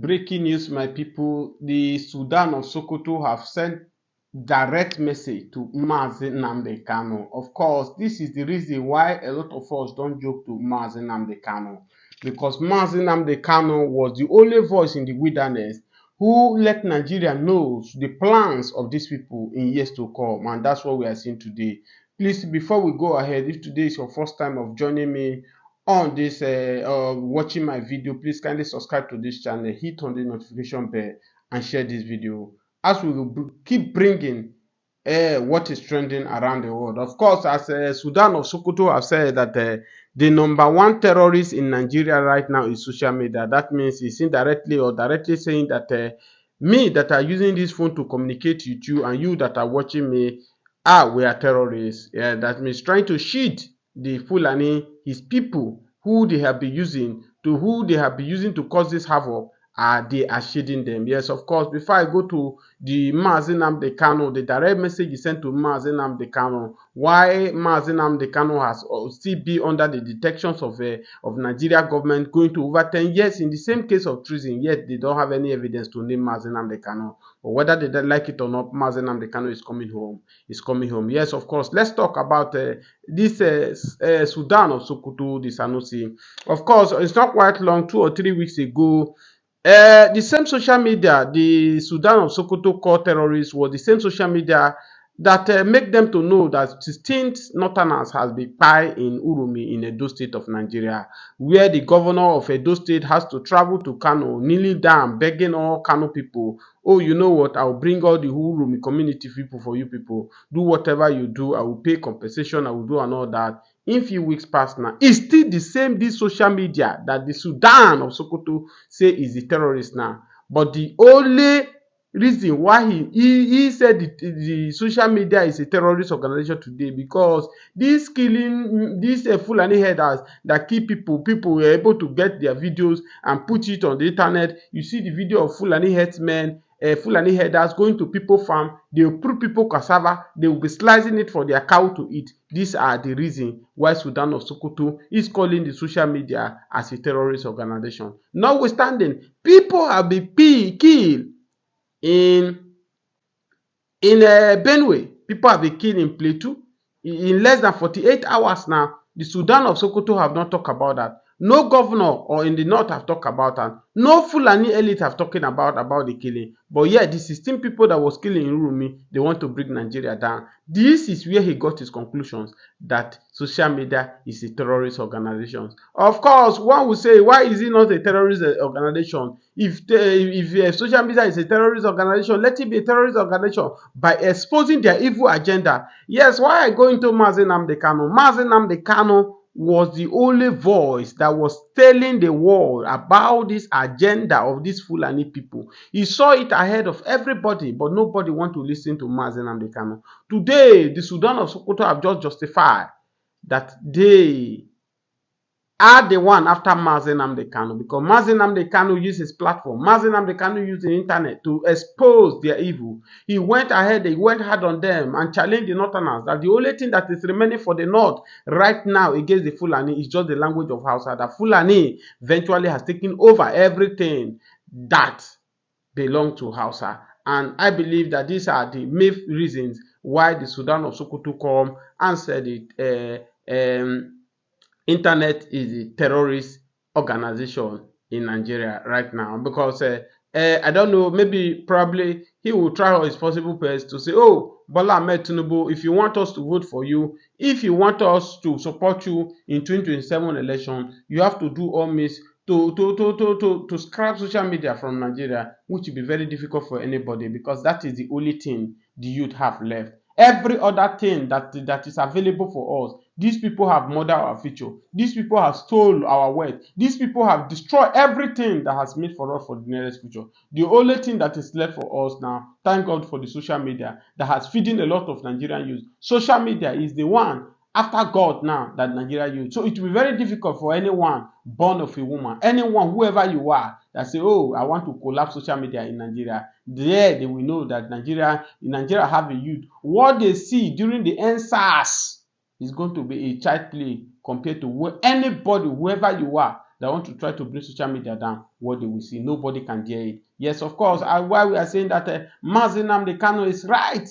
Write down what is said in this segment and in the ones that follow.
Breaking news, my people. The Sudan of Sokoto have sent direct message to Nnamdi Kanu. Of course, this is the reason why a lot of us don't joke to Nnamdi Kanu, because Nnamdi Kanu was the only voice in the wilderness who let Nigeria know the plans of these people in years to come, and that's what we are seeing today. Please, before we go ahead, if today is your first time of joining me on this watching my video, please kindly subscribe to this channel, hit on the notification bell, and share this video as we will keep bringing what is trending around the world. Of course, as Sudan of Sokoto have said that the #1 terrorist in Nigeria right now is social media. That means it's indirectly or directly saying that me that are using this phone to communicate with you and you that are watching me, we are terrorists. That means trying to cheat the Fulani, his people, who they have been using to cause this havoc. They are shading them. Yes, of course. Before I go to the Nnamdi Kanu, the direct message is sent to Nnamdi Kanu. Why Nnamdi Kanu has still be under the detections of Nigeria government going to over 10 years in the same case of treason, yet they don't have any evidence to name Nnamdi Kanu. But whether they like it or not, Nnamdi Kanu is coming home. Is coming home. Yes, of course. Let's talk about this Sudan of Sokoto, the Sanusi. Of course, it's not quite long, 2 or 3 weeks ago. The same social media the Sudan of Sokoto called terrorists was the same social media that make them to know that 16th Northerners has been pied in Urumi in Edo State of Nigeria, where the governor of Edo State has to travel to Kano, kneeling down, begging all Kano people, oh, you know what, I'll bring all the Urumi community people for you people. Do whatever you do, I will pay compensation, I will do and all that. In few weeks past now, it's still the same this social media that the Sudan of Sokoto say is the terrorist now. But the only reason why he said the social media is a terrorist organization today, because these Fulani headers that kill people were able to get their videos and put it on the internet. You see the video of Fulani headsmen, Fulani headers going to people farm, they will put people cassava, they will be slicing it for their cow to eat. These are the reason why Sudan of Sokoto is calling the social media as a terrorist organization. Notwithstanding, people have been killed in Benue. People have been killed in Plateau in less than 48 hours now. The Sudan of Sokoto have not talked about that. No governor or in the north have talked about that. No Fulani elite have talking about the killing. But yeah, the 16 people that was killing in Urumi, they want to bring Nigeria down. This is where he got his conclusions that social media is a terrorist organization. Of course, one will say, why is it not a terrorist organization? If social media is a terrorist organization, let it be a terrorist organization by exposing their evil agenda. Yes, why I go into Nnamdi Kanu? Nnamdi Kanu was the only voice that was telling the world about this agenda of these Fulani people. He saw it ahead of everybody, but nobody want to listen to Nnamdi Kanu. Today, the Sudan of Sokoto have just justified that they are the one after Nnamdi Kanu, because Nnamdi Kanu used his platform. Nnamdi Kanu used the internet to expose their evil. He went ahead, he went hard on them and challenged the Northerners that the only thing that is remaining for the North right now against the Fulani is just the language of Hausa. That Fulani eventually has taken over everything that belongs to Hausa. And I believe that these are the main reasons why the Sudan of Sokoto come and said it. Internet is a terrorist organization in Nigeria right now, because I don't know, maybe probably he will try all his possible best to say, oh, Bola Ahmed Tinubu, if you want us to vote for you, if you want us to support you in 2027 election, you have to do all means to scrap social media from Nigeria, which will be very difficult for anybody, because that is the only thing the youth have left. Every other thing that is available for us, these people have murdered our future. These people have stolen our wealth. These people have destroyed everything that has made for us for the nearest future. The only thing that is left for us now, thank God for the social media that has feeding a lot of Nigerian youth. Social media is the one after God now that Nigeria use. So it will be very difficult for anyone born of a woman, anyone, whoever you are, that say, oh, I want to collapse social media in Nigeria. There they will know that Nigeria have a youth. What they see during the NSAS is going to be a child play compared to anybody, whoever you are, They want to try to bring social media down. What they will see, nobody can dare it. Yes, of course. Why we are saying that Nnamdi Kanu is right.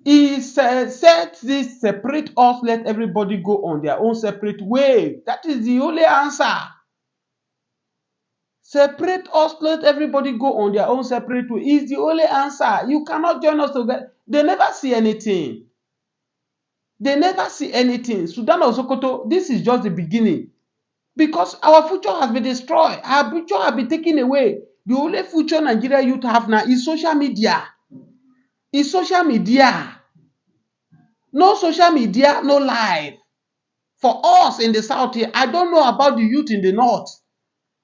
He said this, separate us, let everybody go on their own separate way. That is the only answer. Separate us, let everybody go on their own separate way is the only answer. You cannot join us together. They never see anything. They never see anything. Sudan or Sokoto, this is just the beginning. Because our future has been destroyed. Our future has been taken away. The only future Nigeria youth have now is social media. It's social media. No social media, no life. For us in the south here, I don't know about the youth in the north.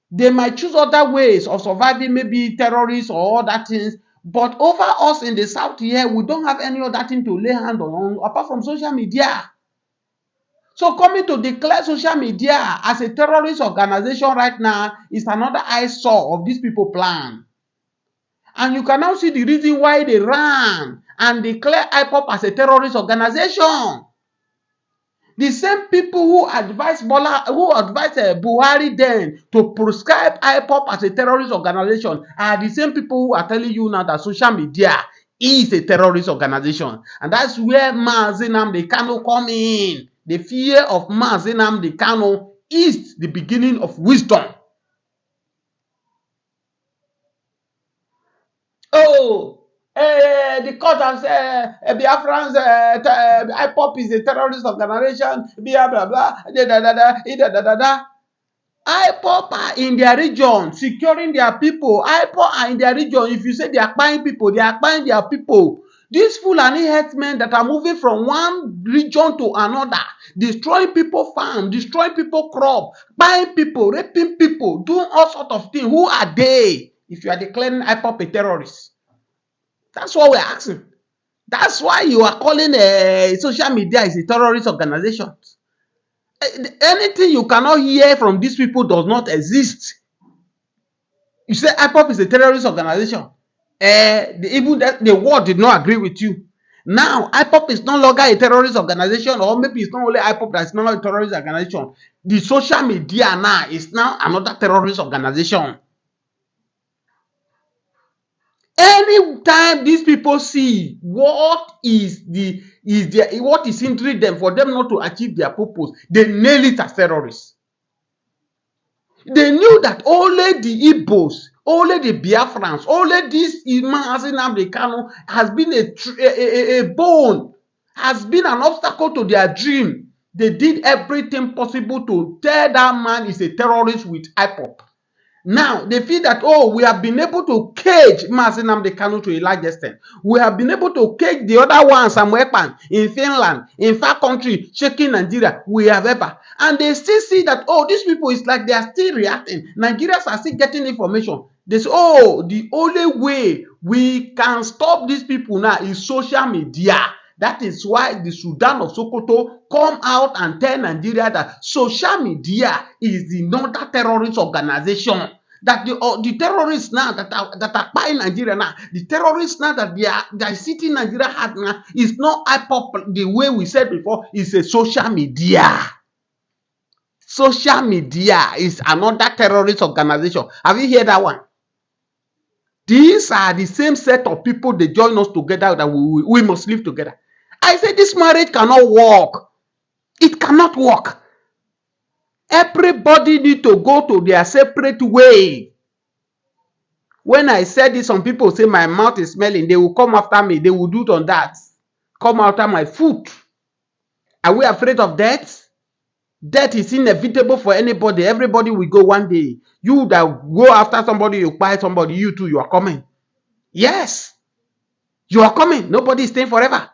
They might choose other ways of surviving, maybe terrorists or other things. But over us in the south here, we don't have any other thing to lay hand on apart from social media. So coming to declare social media as a terrorist organization right now is another eyesore of these people plan. And you can now see the reason why they ran and declare IPOP as a terrorist organization. The same people who advised Buhari then to prescribe IPOP as a terrorist organization are the same people who are telling you now that social media is a terrorist organization. And that's where Nnamdi Kanu come in. The fear of Nnamdi Kanu is the beginning of wisdom. Oh, the court has Biafrans, IPOP is a terrorist organization, blah, blah, blah, IPOP are in their region, securing their people. IPOP are in their region. If you say they are buying people, they are buying their people. These Fulani herdsmen that are moving from one region to another, destroying people farm, destroying people crop, buying people, raping people, doing all sorts of things. Who are they? If you are declaring IPOP a terrorist, that's what we're asking. That's why you are calling social media is a terrorist organization. Anything you cannot hear from these people does not exist. You say IPOP is a terrorist organization. Even the world did not agree with you. Now, IPOP is no longer a terrorist organization, or maybe it's not only IPOP that's not a terrorist organization. The social media now is now another terrorist organization. Anytime these people see what is hindering them for them not to achieve their purpose, they nail it as terrorists. They knew that only the Igbos, only the Biafrans, only this Nnamdi Kanu has been a bone, has been an obstacle to their dream. They did everything possible to tell that man is a terrorist with IPOP. Now, they feel that, oh, we have been able to cage Nnamdi Kanu to a large extent. We have been able to cage the other one, Samuel Pan, in Finland, in far country, shaking Nigeria. We have ever. And they still see that, oh, these people, it's like they are still reacting. Nigerians are still getting information. They say, oh, the only way we can stop these people now is social media. That is why the Sudan of Sokoto come out and tell Nigeria that social media is another terrorist organization. That the terrorists now that are buying Nigeria now, the terrorists now that they are sitting Nigeria hard now is not IPOP the way we said before, it's a social media. Social media is another terrorist organization. Have you heard that one? These are the same set of people they join us together that we must live together. I say this marriage cannot work. It cannot work. Everybody need to go to their separate way. When I said this, some people say my mouth is smelling. They will come after me. They will do it on that. Come after my foot. Are we afraid of death? Death is inevitable for anybody. Everybody will go one day. You that go after somebody, you buy somebody, you too, you are coming. Yes. You are coming. Nobody is staying forever.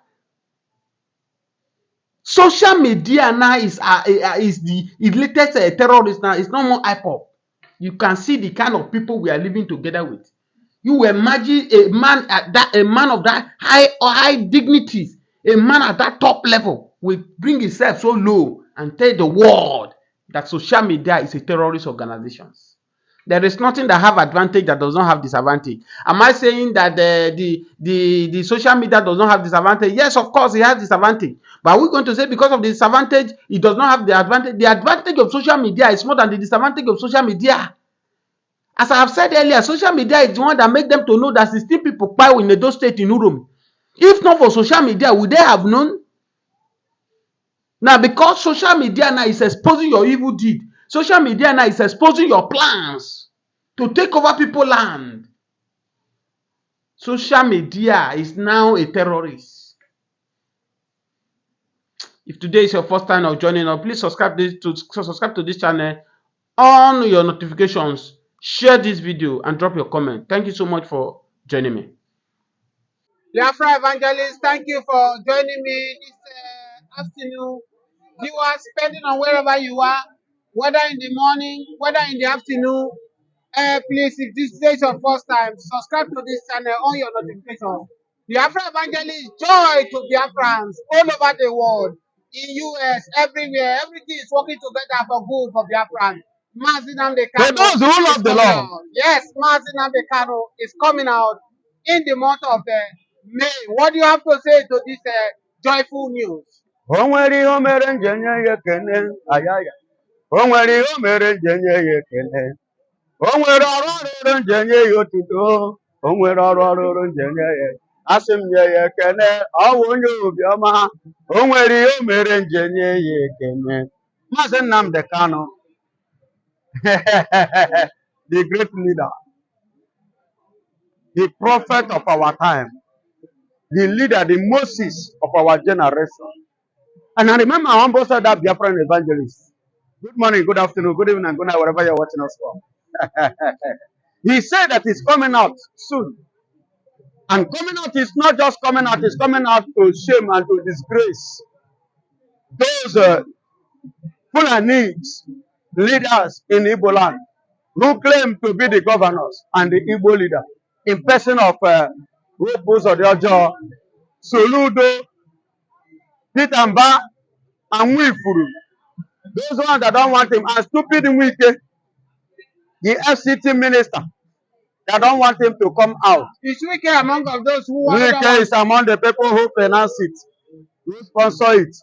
Social media now is the latest terrorist now. It's no more IPOP. You can see the kind of people we are living together with. You imagine a man of that high dignities, a man at that top level will bring himself so low and tell the world that social media is a terrorist organization. There is nothing that have advantage that does not have disadvantage. Am I saying that the social media does not have disadvantage? Yes, of course, it has disadvantage. But are we going to say because of the disadvantage, it does not have the advantage? The advantage of social media is more than the disadvantage of social media. As I have said earlier, social media is the one that make them to know that 16 people kpai in Edo State in Urom. If not for social media, would they have known? Now, because social media now is exposing your evil deed, social media now is exposing your plans to take over people's land. Social media is now a terrorist. If today is your first time of joining us, please subscribe to this channel, on your notifications, share this video, and drop your comment. Thank you so much for joining me. Biafra Evangelist, thank you for joining me this afternoon. Viewers, depending on wherever you are, whether in the morning, whether in the afternoon, please, if this is your first time, subscribe to this channel on your notifications. Biafra Evangelist, joy to Biafrans all over the world, in US, everywhere. Everything is working together for good for Biafrans. Nnamdi Kanu for those who love the Lord. Yes, Nnamdi Kanu is coming out in the month of May. What do you have to say to this joyful news? O nwere ihe o mere nji enye ya ekele ayaya. O nwere ihe o mere nji enye ya ekele. O nwere ọrụ ọrụrụ nji enye ya otuto. O nwere ọrụ ọrụrụ nji enye ya. Asị m nye ya ekele, ọ bụ onye obiọma. O nwere ihe o mere nji enye ya ekele. Maazị Nnamdi Kanu, the great leader, the prophet of our time, the leader, the Moses of our generation. And I remember I humble said that Biafran evangelist. Good morning, good afternoon, good evening, and good night, wherever you're watching us from. He said that he's coming out soon. And coming out is not just coming out, it's coming out to shame and to disgrace those Fulanese leaders in Igbo land who claim to be the governors and the Igbo leader in person of Rupus Odiojo, Soludo, Peter Mba, and Wifuru. Those ones that don't want him, and stupid Wike, the FCT minister, that don't want him to come out. Is Wike among of those who want Wike is among the people who finance it, who sponsor it,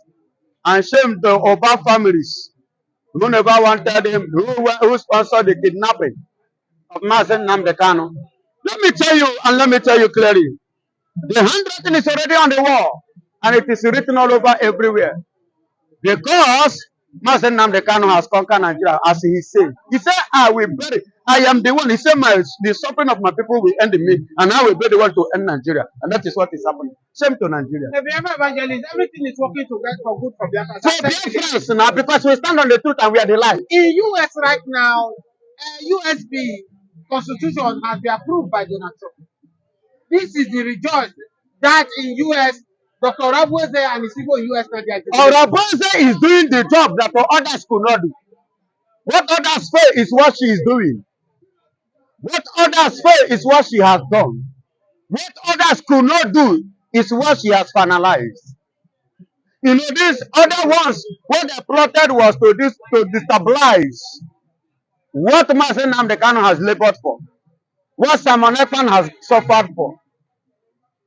and shame the Oba families who never wanted him, who sponsored the kidnapping of Mazen Nnamdi Kanu. Let me tell you, and let me tell you clearly, the handwriting is already on the wall, and it is written all over everywhere. Because Mazen Nnamdi Kanu has conquered Nigeria, as he said. He said, I will bury. I am the one. He said, the suffering of my people will end in me, and I will be the one to end Nigeria. And that is what is happening. Same to Nigeria. The Biafra evangelist, everything is working together for good for Biafra. So Biafrans now, because we stand on the truth and we are the light. In US right now, USB constitution has been approved by Donald Trump. This is the rejoice that in US, Dr. Rabweze and his people in US now they are Rabweze is doing the job that others could not do. What others fail is what she is doing. What others fail is what she has done. What others could not do is what she has finalized. You know, these other ones, what they plotted was to destabilize what Mazen Nnamdi Kanu has labored for, what Simon Ekpan has suffered for.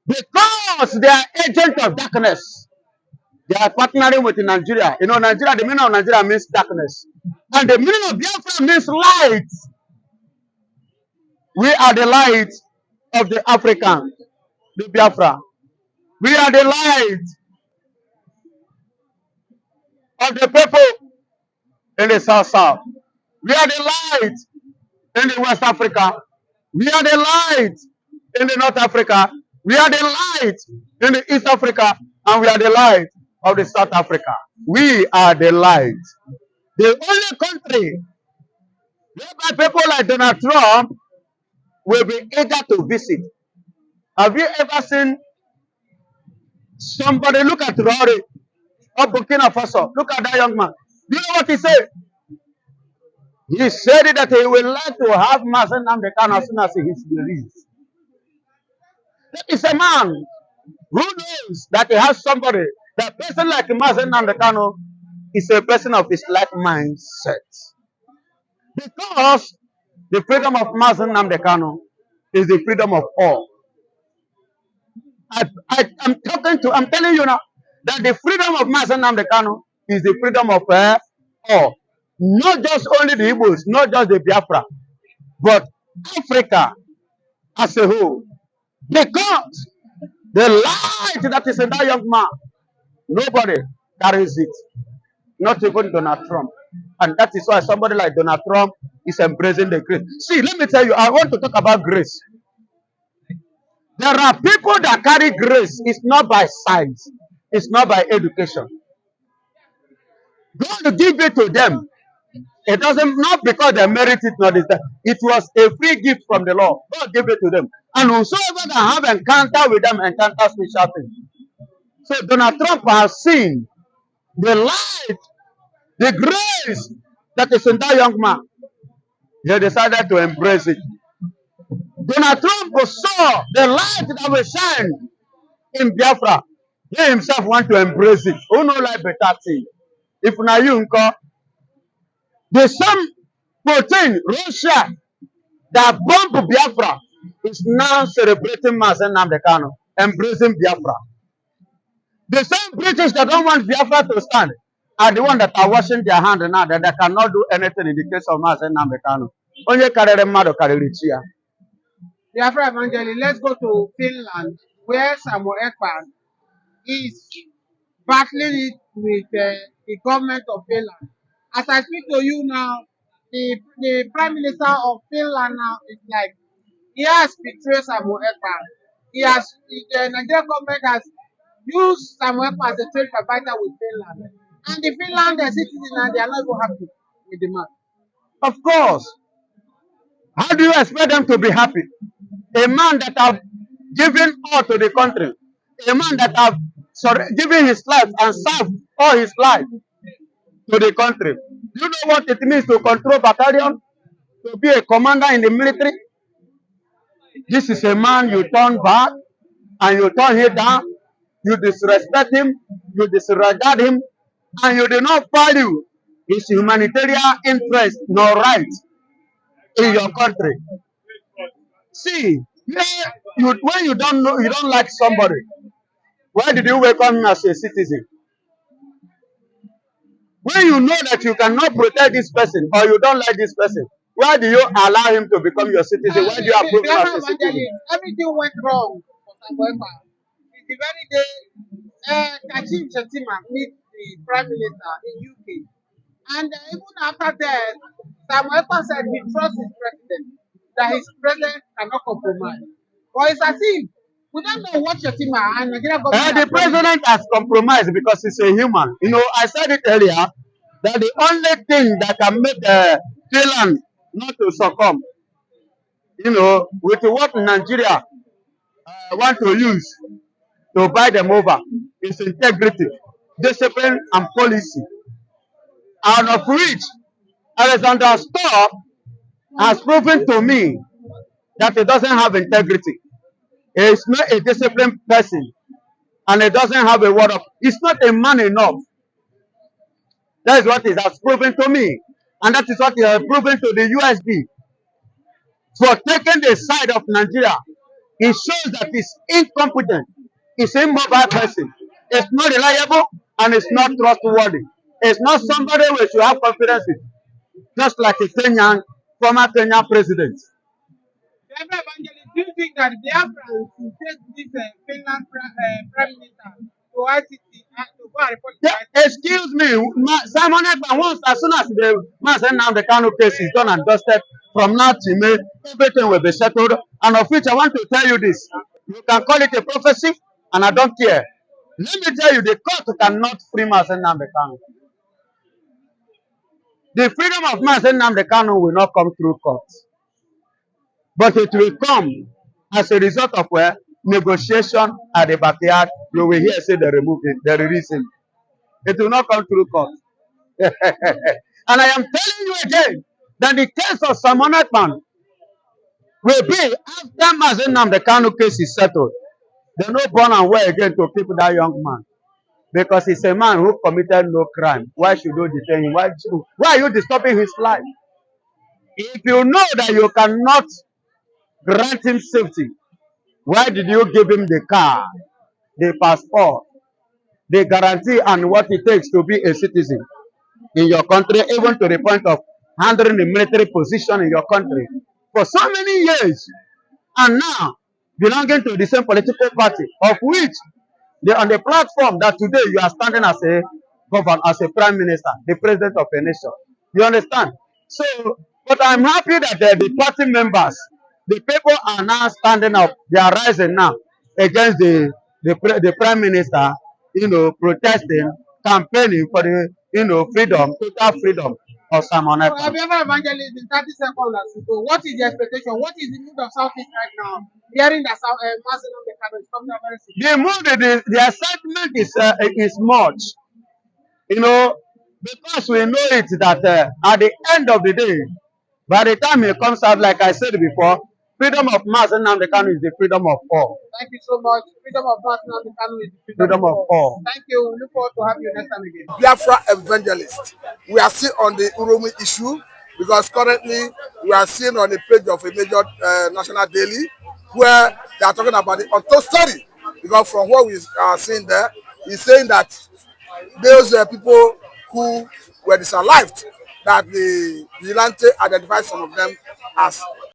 Because they are agents of darkness. They are partnering with Nigeria. You know, Nigeria, the meaning of Nigeria means darkness. And the meaning of Biafra means light. We are the light of the African, the Biafra. We are the light of the people in the South. We are the light in the West Africa. We are the light in the North Africa. We are the light in the East Africa. And we are the light of the South Africa. We are the light. The only country whereby people like Donald Trump will be eager to visit. Have you ever seen somebody look at Rory or Burkina Faso? Look at that young man. You know what he said? He said that he would like to have Mazen Nnamdi Kanu as soon as he is released. That is a man who knows that he has somebody. That person like Mazen Nnamdi Kanu is a person of his like mindset. Because The freedom of Mazen Nnamdi Kanu is the freedom of all. I'm telling you now that the freedom of Mazen Nnamdi Kanu is the freedom of all. Not just only the Igbos, not just the Biafra, but Africa as a whole. Because the light that is in that young man, nobody carries it. Not even Donald Trump. And that is why somebody like Donald Trump is embracing the grace. See, let me tell you, I want to talk about grace. There are people that carry grace. It's not by science. It's not by education. God give it to them. It doesn't, not because they merit it, not this. It was a free gift from the Lord. God gave it to them. And whosoever that have encounter with them, encounter special things. So Donald Trump has seen the light, the grace that is in that young man. He decided to embrace it. Donald Trump saw the light that will shine in Biafra. He himself want to embrace it. Who know like better thing? If na you, the same protein, Russia, that bomb Biafra is now celebrating Mazen Nnamdi Kanu, embracing Biafra. The same British that don't want Biafra to stand are the ones that are washing their hands now that they cannot do anything in the case of Mazen Nnamdi Kanu. Onye karere mmadụ karịrị chi ya. Biafra Evangelist, let's go to Finland, where Samuel Ekpan is battling it with the government of Finland. As I speak to you now, the Prime Minister of Finland now is like, he has betrayed Samuel Ekpan. The Nigerian government has used Samuel Ekpan as a trade provider with Finland. And the Finland citizens, they are not even happy with the man. Of course. How do you expect them to be happy? A man that have given all to the country, a man that have given his life and served all his life to the country. Do you know what it means to control battalion? To be a commander in the military? This is a man you turn back and you turn him down, you disrespect him, you disregard him, and you do not value his humanitarian interest nor right in your country. See, when you don't know, you don't like somebody, why did you welcome him as a citizen? When you know that you cannot protect this person or you don't like this person, why do you allow him to become your citizen? Why do you approve him as a citizen? Everything went wrong for Samuel Ekpan. It's the very day Kachim Shettima meet the Prime Minister in UK. And even after that, Samuel Ekpan said he trusts his president, that his president cannot compromise. But it's as if we don't know what Shettima and Nigeria government. The president has compromised because he's a human. You know, I said it earlier that the only thing that can make Finland not to succumb, you know, with what Nigeria want to use to buy them over is integrity, discipline, and policy. Out of which Alexander Stubb has proven to me that he doesn't have integrity. He is not a disciplined person, and he doesn't have a word of. He's not a man enough. That is what he has proven to me, and that is what he has proven to the USB. For taking the side of Nigeria, it shows that he's incompetent. He's an immobile person. It's not reliable and it's not trustworthy. It's not somebody we should have confidence with. Just like a former Kenyan president. Do you think that the Biafrans will take this Finland Prime Minister to ICT to go and report to ICT? Excuse me, Simon Ekpan, once as soon as the Mazen Nnamdi Kanu case is done and dusted, from now to May, everything will be settled. And of which I want to tell you this. You can call it a prophecy, and I don't care. Let me tell you, the court cannot free Mazen Nnamdi Kanu. The freedom of Mazen Nnamdi Kanu will not come through court. But it will come as a result of negotiation at the backyard. You will hear say they remove it, they release him. It will not come through court. And I am telling you again that the case of Simon Ekpan will be after Mazen Nnamdi Kanu case is settled. They no born and well again to keep that young man. Because he's a man who committed no crime. Why should you detain him? Why are you disturbing his life? If you know that you cannot grant him safety, why did you give him the car, the passport, the guarantee and what it takes to be a citizen in your country, even to the point of handling the military position in your country for so many years, and now belonging to the same political party, of which they on the platform that today you are standing as a governor, as a prime minister, the president of a nation. You understand? So, but I'm happy that the party members, the people are now standing up. They are rising now against the prime minister, protesting, campaigning for the freedom, total freedom of Simon So, Ekpa. Evangelist, in 30 seconds, as we go, what is the expectation? What is the mood of Southeast right now? Hearing that Mazen Nnamdi Kanu is coming out very soon. The mood, the excitement is much, because we know it that at the end of the day, by the time it comes out, like I said before, freedom of mass and Nnamdi Kanu is the freedom of all. Thank you so much. Freedom of Mazen Nnamdi Kanu is the Freedom of all. Thank you. We look forward to having you next time again. Biafra evangelist. We are still on the Uromi issue because currently we are seeing on the page of a major national daily where they are talking about the untold story. Because from what we are seeing there, he's saying that those people who were disallowed, that the vigilante identified some of them as